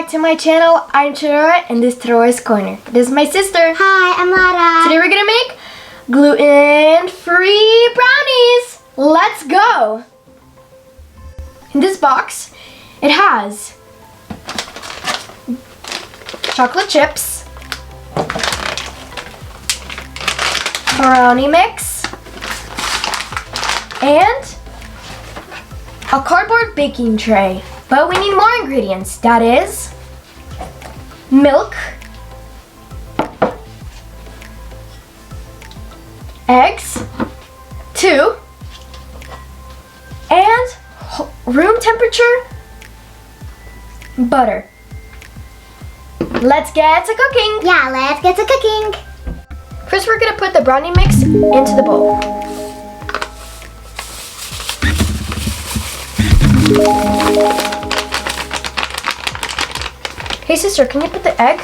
back to my channel. I'm Chidora and this is Chidora's Corner. This is my sister. Hi, I'm Lara. Today we're gonna make gluten-free brownies. Let's go. In this box, it has chocolate chips, brownie mix, and a cardboard baking tray. But we need more ingredients. That is milk, eggs, 2, and room temperature butter. Let's get to cooking. Yeah, let's get to cooking. First, we're gonna put the brownie mix into the bowl. Hey sister, can you put the egg?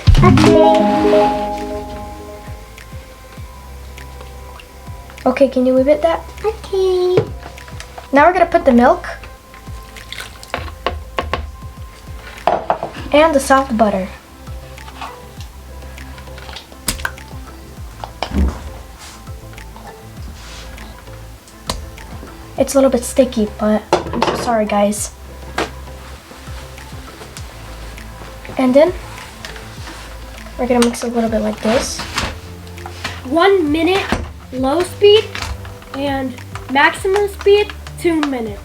Okay, can you whip that? Okay. Now we're gonna put the milk and the soft butter. It's a little bit sticky, but I'm so sorry, guys. And then we're gonna mix a little bit like this. 1 minute low speed and maximum speed 2 minutes.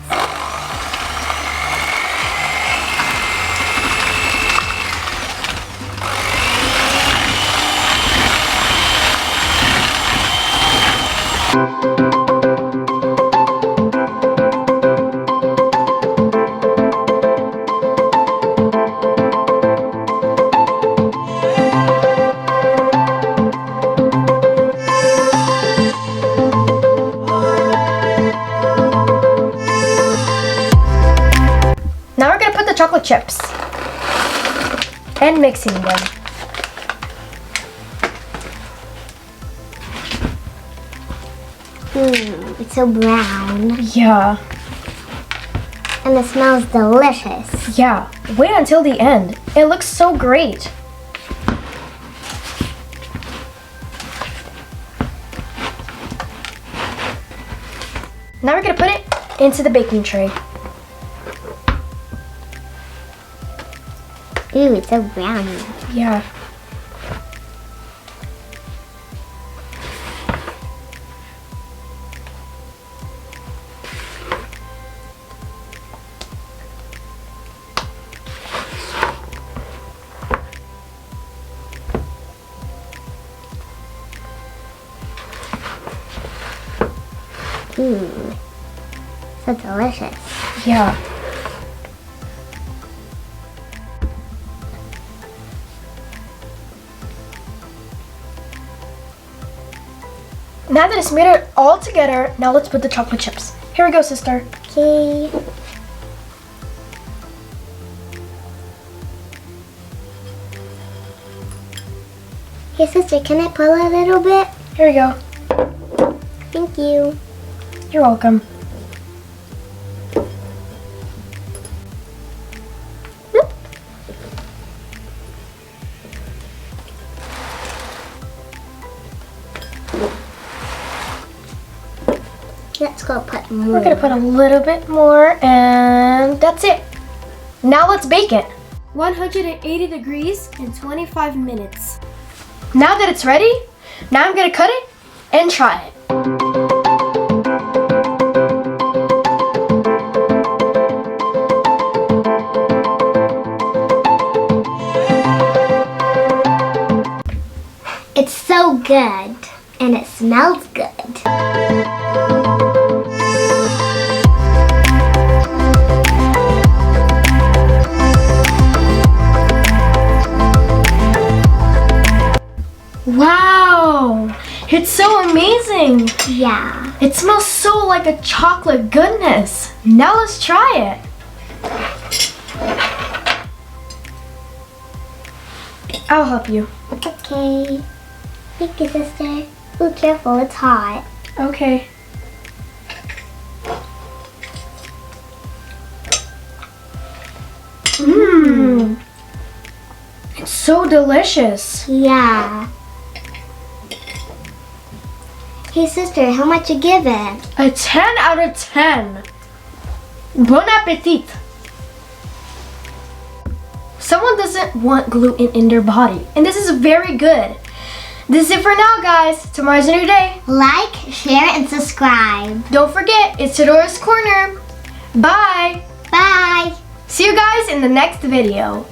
Now we're gonna put the chocolate chips and mixing them. It's so brown. Yeah, And it smells delicious. yeah. Wait until the end. It looks so great. Now we're gonna put it into the baking tray. Ooh, it's so browny. Yeah. Ooh, so delicious. Yeah. Now that it's made it all together, now let's put the chocolate chips. Here we go, sister. Okay. Hey sister, can I pull a little bit? Here we go. Thank you. You're welcome. Whoop. Let's go put more. We're gonna put a little bit more and that's it. Now let's bake it. 180 degrees in 25 minutes. Now that it's ready, now I'm gonna cut it and try it. It's so good, and it smells good. Wow, it's so amazing. Yeah. It smells so like a chocolate goodness. Now let's try it. I'll help you. Okay. Thank you, sister. Ooh, careful, it's hot. Okay. so delicious. Yeah. Hey sister, how much you give it? A 10 out of 10. Bon appetit. Someone doesn't want gluten in their body, and this is very good. This is it for now, guys. Tomorrow's a new day. Like, share, and subscribe. Don't forget, it's Tedora's Corner. Bye. Bye. See you guys in the next video.